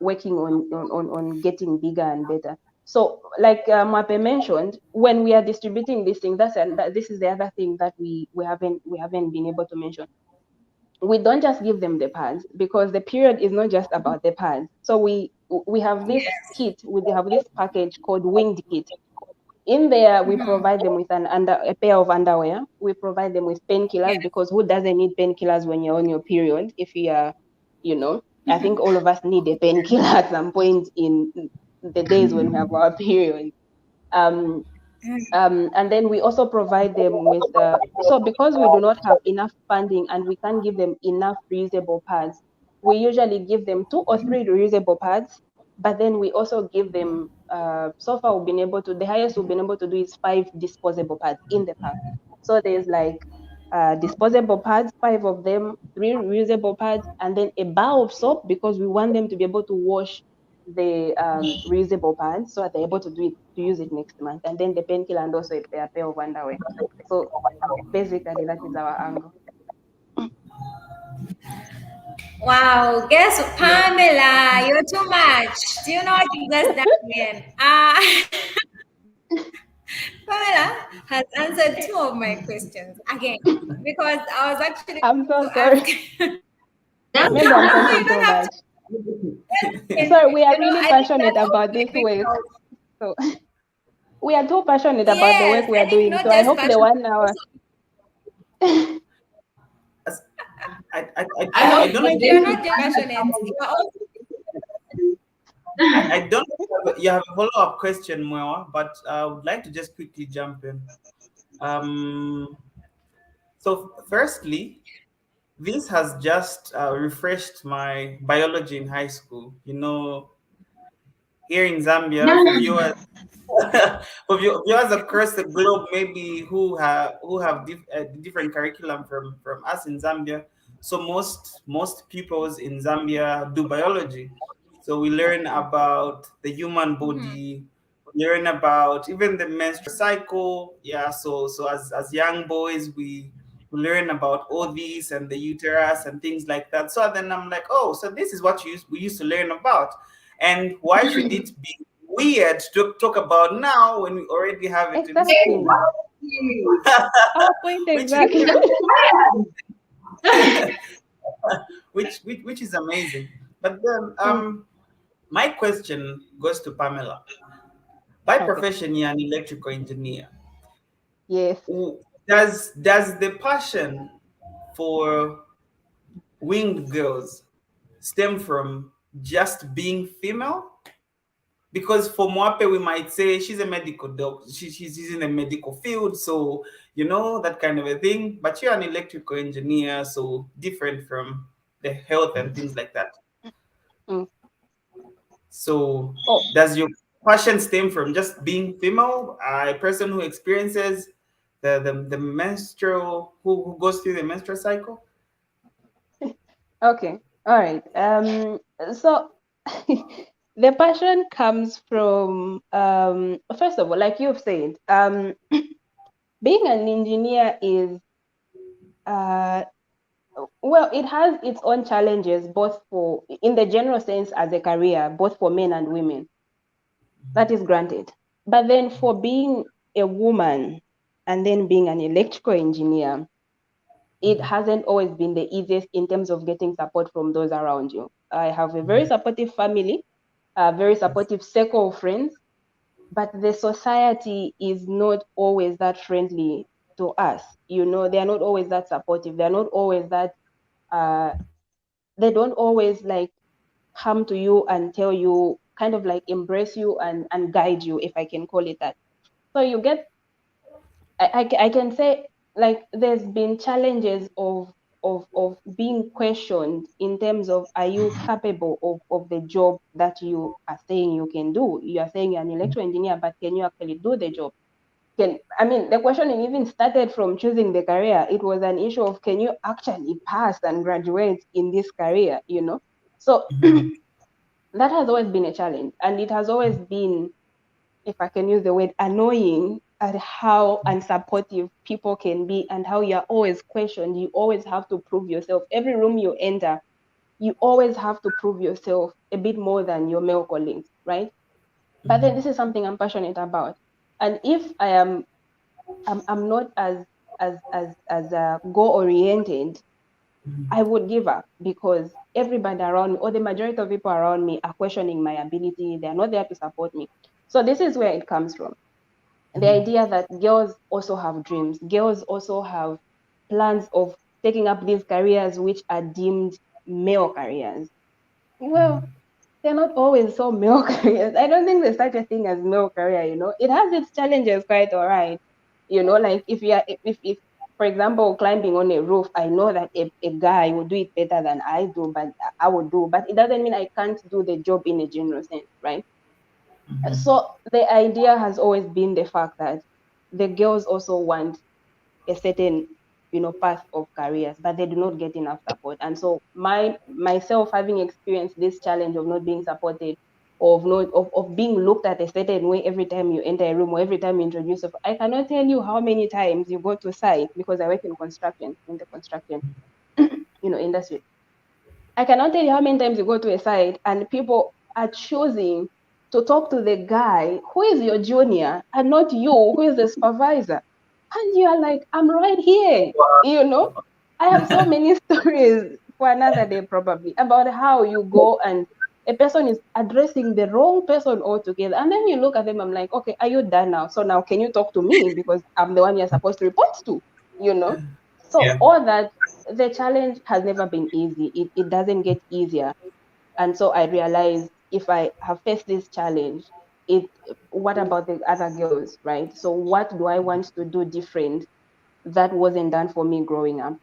working on getting bigger and better. So like MWAPE mentioned, when we are distributing these things, this is the other thing that we haven't been able to mention. We don't just give them the pads, because the period is not just about the pads. So we have this kit, we have this package called winged kit. In there, we provide them with a pair of underwear. We provide them with painkillers, because who doesn't need painkillers when you're on your period? If you are, I think all of us need a painkiller at some point in the days when we have our period. And then we also provide them with, so because we do not have enough funding and we can't give them enough reusable pads, we usually give them 2 or 3 reusable pads, but then we also give them, so far the highest we've been able to do is 5 disposable pads in the pack. So there's disposable pads, 5 of them, 3 reusable pads, and then a bar of soap, because we want them to be able to wash the reusable pads so that they're able to use it next month, and then the painkiller and also a pair of underwear. So basically that is our angle. Wow, guess Pamela, you're too much. Do you know what you just done again? Pamela has answered 2 of my questions again, because I was actually I'm so to sorry. ask. Maybe I'm No, talking you too don't have much. to. Sorry, we are You know, really I think passionate that's about also this a big work. help. So we are too passionate about the work Yes, we I are think doing. not So I just hope the passion, 1 hour. I don't know you're if not just passionate, you're also I don't know if you have a follow-up question, Moa, but I would like to just quickly jump in. So firstly, this has just refreshed my biology in high school. Here in Zambia, for viewers, viewers across the globe, maybe who have different curriculum from us in Zambia, So most pupils in Zambia do biology. So we learn about the human body, we learn about even the menstrual cycle. Yeah, so as young boys we learn about all these and the uterus and things like that. So then I'm like, oh, so this is what we used to learn about. And why should it be weird to talk about now when we already have it in Exactly. school? Our point which, exactly. which is amazing. But then my question goes to Pamela. By Okay. profession, you're an electrical engineer. Yes. Does the passion for winged girls stem from just being female? Because for MWAPE, we might say she's a medical doctor, she's in the medical field, so that kind of a thing. But you're an electrical engineer, so different from the health and things like that. Mm. So Oh, does your passion stem from just being female, a person who experiences the menstrual, who goes through the menstrual cycle? okay. All right. So the passion comes from first of all, like you've said, being an engineer is well, it has its own challenges, both for in the general sense as a career, both for men and women. That is granted. But then for being a woman and then being an electrical engineer, it hasn't always been the easiest in terms of getting support from those around you. I have a very supportive family, a very supportive circle of friends, but the society is not always that friendly to us. They are not always that supportive. They are not always that, they don't always like come to you and tell you, kind of like embrace you and guide you, if I can call it that. So you get, I can say, like, there's been challenges of being questioned in terms of, are you capable of the job that you are saying you can do? You are saying you're an electrical engineer, but can you actually do the job? The questioning even started from choosing the career. It was an issue of, can you actually pass and graduate in this career? So that has always been a challenge, and it has always been, if I can use the word, annoying at how unsupportive people can be and how you're always questioned. You always have to prove yourself. Every room you enter, you always have to prove yourself a bit more than your male colleagues, right? But then this is something I'm passionate about. And if I'm not as goal oriented, I would give up, because everybody around me, or the majority of people around me, are questioning my ability. They're not there to support me. So this is where it comes from. The idea that girls also have dreams, girls also have plans of taking up these careers which are deemed male careers. Well, they're not always so male careers. I don't think there's such a thing as male career. It has its challenges, quite all right. Like if for example, climbing on a roof, I know that a guy will do it better than I do, but I would do, but it doesn't mean I can't do the job in a general sense, right? So the idea has always been the fact that the girls also want a certain path of careers, but they do not get enough support. And so myself, having experienced this challenge of not being supported, of being looked at a certain way every time you enter a room, or every time you introduce yourself. I cannot tell you how many times you go to site, because I work in the construction industry. I cannot tell you how many times you go to a site and people are choosing to talk to the guy who is your junior and not you, who is the supervisor. And you are like, I'm right here. I have so many stories for another day, probably, about how you go and a person is addressing the wrong person altogether. And then you look at them, I'm like, okay, are you done now? So now can you talk to me, because I'm the one you're supposed to report to, you know? So Yeah. all that, the challenge has never been easy. It doesn't get easier. And so I realized, if I have faced this challenge, it what about the other girls, right? So what do I want to do different that wasn't done for me growing up?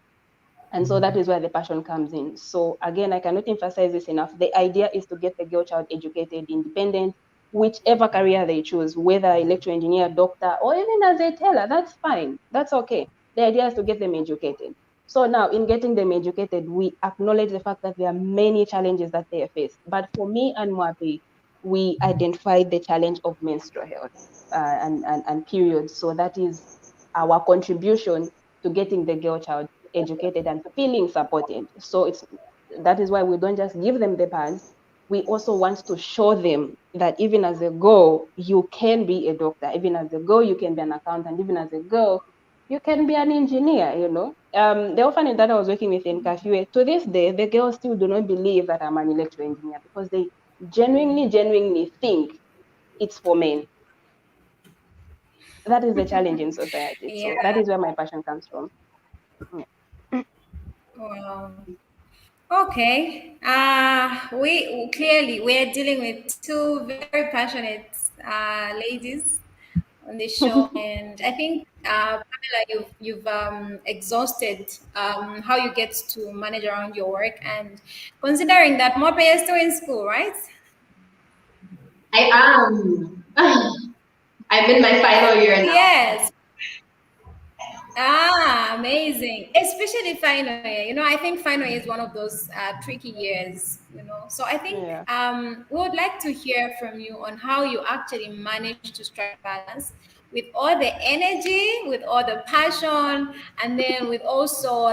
And so that is where the passion comes in. So again, I cannot emphasize this enough. The idea is to get the girl child educated, independent, whichever career they choose, whether electrical engineer, doctor, or even as a teller. That's fine. That's okay. The idea is to get them educated. So now, in getting them educated, we acknowledge the fact that there are many challenges that they face. But for me and MWAPE, we identified the challenge of menstrual health and periods. So that is our contribution to getting the girl child educated and feeling supported. So that is why we don't just give them the pads. We also want to show them that even as a girl, you can be a doctor. Even as a girl, you can be an accountant. Even as a girl, you can be an engineer. The orphanage that I was working with in Kafue, to this day, the girls still do not believe that I'm an electrical engineer because they genuinely think it's for men. That is the challenge in society. So that Yeah. is where my passion comes from. Yeah. Wow. Okay. We clearly we're dealing with two very passionate ladies on this show, and I think Pamela, you've exhausted how you get to manage around your work, and considering that Mope is still in school, right? I am. I'm in my final year now. Yes. Ah, amazing. Especially final year. I think final year is one of those tricky years, So I think Yeah. we would like to hear from you on how you actually manage to strike balance with all the energy, with all the passion, and then with also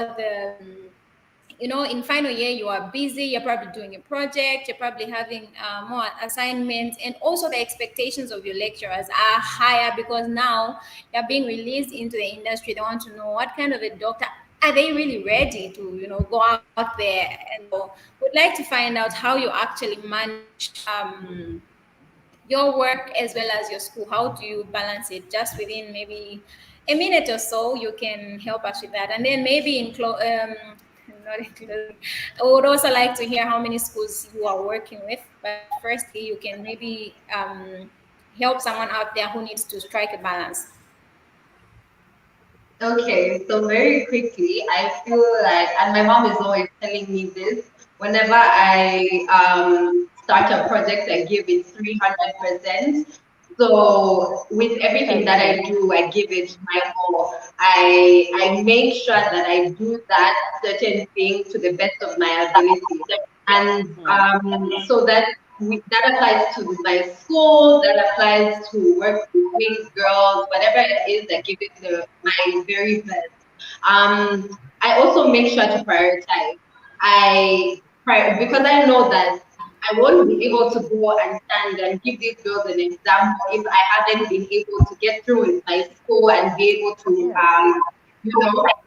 in final year you are busy, you're probably doing a project, you're probably having more assignments, and also the expectations of your lecturers are higher because now you're being released into the industry. They want to know what kind of a doctor are they really ready to go out there, and so would like to find out how you actually manage your work as well as your school. How do you balance it? Just within maybe a minute or so, you can help us with that. And then maybe not in closing, I would also like to hear how many schools you are working with. But firstly, you can maybe help someone out there who needs to strike a balance. Okay, so very quickly, I feel like, and my mom is always telling me this, whenever I start a project, I give it 300%. So with everything that I Agree. do, I give it my all. I make sure that I do that certain thing to the best of my ability. And Yeah. so that applies to my school, that applies to work with wing girls, whatever it is, I give it my very best. I also make sure to prioritize. Because I know that I won't be able to go and stand and give these girls an example if I haven't been able to get through with my school and be able to Yeah.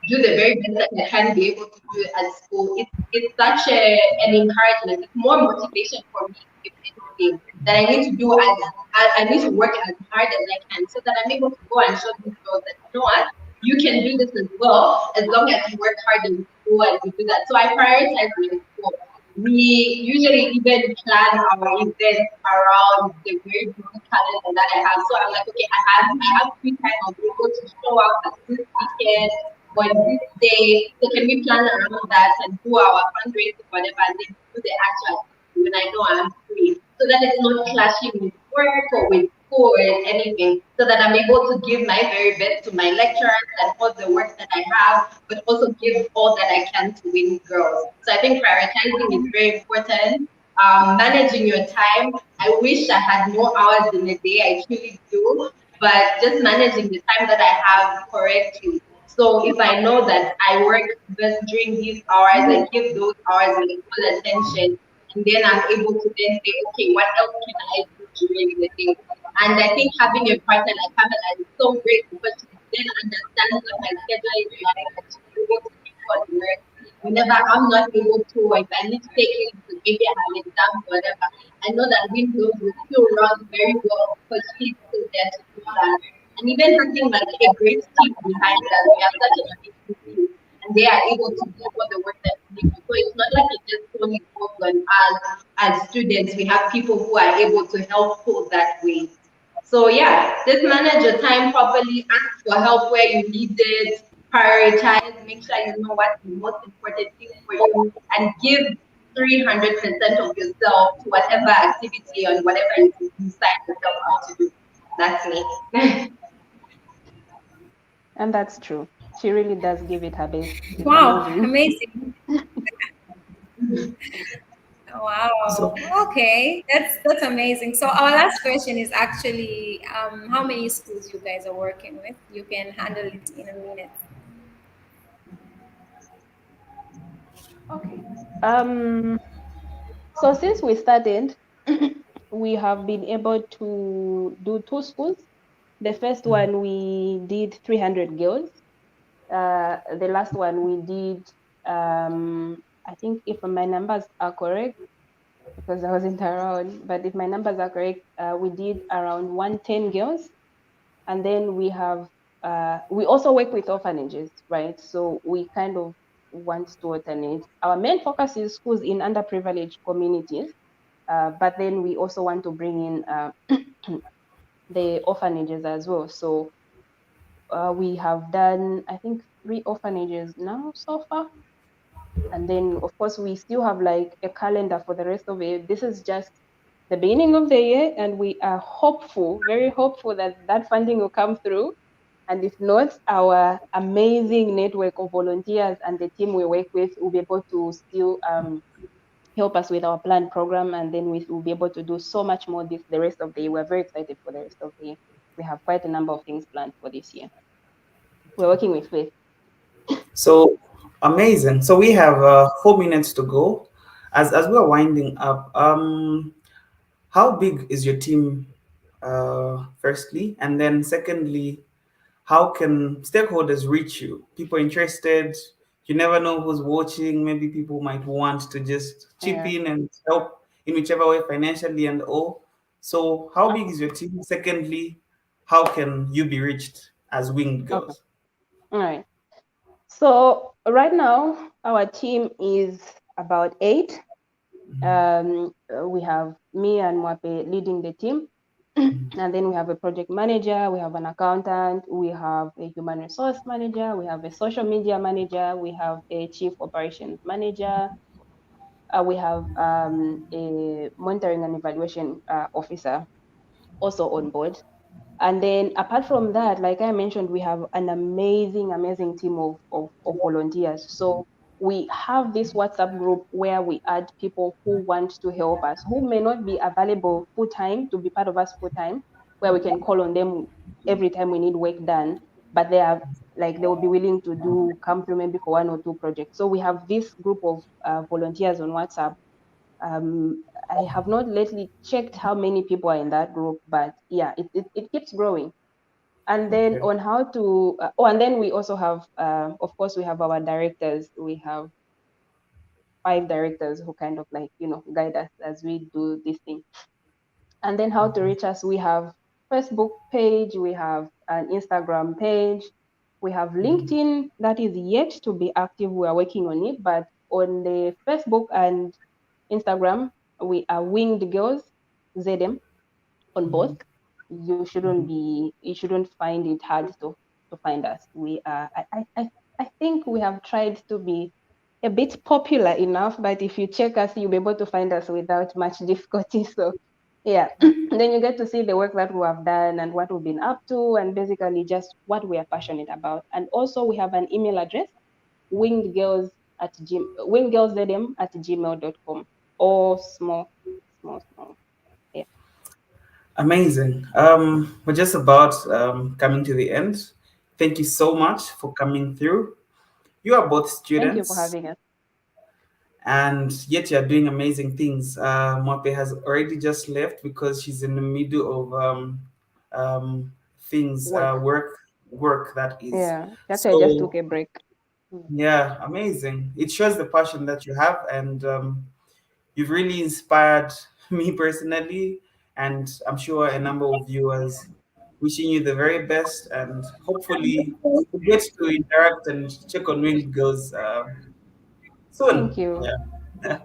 do the very best that I can be able to do at school. It's such an encouragement. It's more motivation for me, if anything, that I need to do I need to work as hard as I can so that I'm able to go and show these girls that you know what, you can do this as well as long as you work hard in school and you do that. So I prioritize my school. We usually even plan our events around the very busy calendar that I have. So I'm like, okay, I have free time. I'll be able to show up at this weekend or this day. So can we plan around that and do our fundraising, whatever, and then do the actual activity when I know I'm free, so that it's not clashing with work or with school or anything, so that I'm able to give my very best to my lecturers and all the work that I have, but also give all that I can to win girls. So I think prioritizing is very important. Managing your time. I wish I had more hours in a day. I truly do, but just managing the time that I have correctly. So if I know that I work best during these hours, I give those hours my full attention, and then I'm able to then say, okay, what else can I do during the day? And I think having a partner like Pamela is so great because she then understands what my schedule is like, and she's able to support work whenever I'm not able to, or if I need to take it to maybe I have an exam or whatever. I know that Windows will still run very well because she's still there to do that. And even having like a great team behind us, we are such an amazing team, and they are able to do all the work that we need. So it's not like it just only falls on us as students. We have people who are able to help pull that weight. So yeah, just manage your time properly, ask for help where you need it, prioritize, make sure you know what's the most important thing for you, and give 300% of yourself to whatever activity and whatever you sign yourself up to do. That's me. And that's true. She really does give it her best. It's Wow, amazing. amazing. So, Wow. Okay, that's amazing. So our last question is actually, how many schools you guys are working with? You can handle it in a minute. Okay. Um, so since we started, we have been able to do 2 schools. The first one we did 300 girls. The last one we did, I think if my numbers are correct, because I wasn't around, but if my numbers are correct, we did around 110 girls. And then we also work with orphanages, right? So we kind of want to alternate. Our main focus is schools in underprivileged communities, but then we also want to bring in the orphanages as well. So we have done, I think, 3 orphanages now so far. And then, of course, we still have like a calendar for the rest of it. This is just the beginning of the year, and we are hopeful, very hopeful that that funding will come through. And if not, our amazing network of volunteers and the team we work with will be able to still help us with our planned program. And then we will be able to do so much more the rest of the year. We're very excited for the rest of the year. We have quite a number of things planned for this year. We're working with Faith. so amazing. So we have 4 minutes to go. As we're winding up, how big is your team, firstly? And then secondly, how can stakeholders reach you? People interested, you never know who's watching. Maybe people might want to just chip Yeah. in and help in whichever way, financially and all. So, how big is your team? Secondly, how can you be reached as Winged Okay. Girls? All right. So right now, our team is about 8. We have me and MWAPE leading the team. And then we have a project manager, we have an accountant, we have a human resource manager, we have a social media manager, we have a chief operations manager, we have a monitoring and evaluation officer also on board. And then apart from that, like I mentioned, we have an amazing team of volunteers. So we have this WhatsApp group where we add people who want to help us, who may not be available full time to be part of us full time, where we can call on them every time we need work done, but they are like they will be willing to come through maybe for 1 or 2 projects. So we have this group of volunteers on WhatsApp. I have not lately checked how many people are in that group, but yeah, it keeps growing. And then Okay. on how to, and then we also have, of course, we have our directors. We have 5 directors who kind of like, guide us as we do this thing. And then how to reach us, we have Facebook page, we have an Instagram page, we have LinkedIn that is yet to be active. We are working on it, but on the Facebook and Instagram, we are Winged Girls ZM on both. You shouldn't find it hard to find us. We are I think we have tried to be a bit popular enough, but if you check us, you'll be able to find us without much difficulty. So yeah. Then you get to see the work that we have done and what we've been up to, and basically just what we are passionate about. And also we have an email address, wingedgirlszm@gmail.com, or small. Yeah. Amazing. We're just about coming to the end. Thank you so much for coming through. You are both Thank you for students, having us. and yet you're doing amazing things. Mope has already just left because she's in the middle of things, Work. work that is. Yeah. Actually, I just took So a break. yeah, amazing. It shows the passion that you have, and you've really inspired me personally, and I'm sure a number of viewers. Wishing you the very best, and hopefully we get to interact and check on Winged Girls Thank soon. you. Yeah.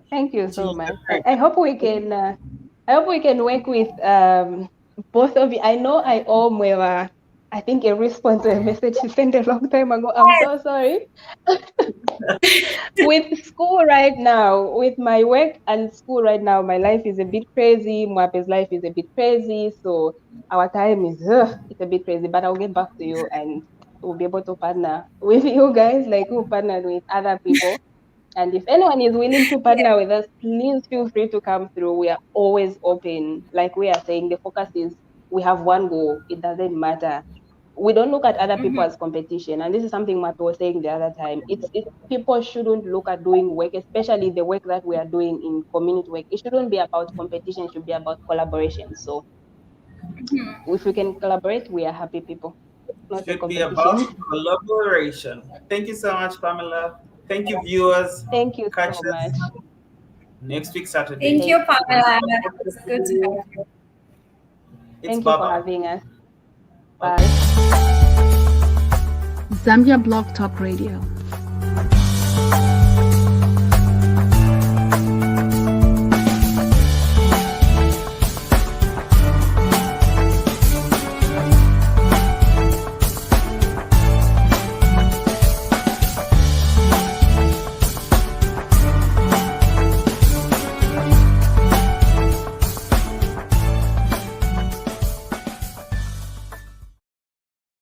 Thank you Wishing so you the much. very I hope we can. I hope we can work with both of you. I know I owe Mwela, I think, a response to a message she sent a long time ago. I'm so sorry. With school right now, with my work and school right now, my life is a bit crazy. Mwape's life is a bit crazy. So our time is it's a bit crazy. But I'll get back to you, and we'll be able to partner with you guys, like we partnered with other people. And if anyone is willing to partner with us, please feel free to come through. We are always open. Like we are saying, the focus is we have one goal. It doesn't matter. We don't look at other people as competition. And this is something Matt was saying the other time. It's people shouldn't look at doing work, especially the work that we are doing in community work. It shouldn't be about competition, it should be about collaboration. So if we can collaborate, we are happy people, not a Should be about competition. collaboration. Thank you so much, Pamela. Thank you, viewers. Thank you Catch so much. us next week, Saturday. Thank you, Pamela. It was good to have you. Thank you for Baba. having us. Okay. Bye. Zambia Blog Talk Radio.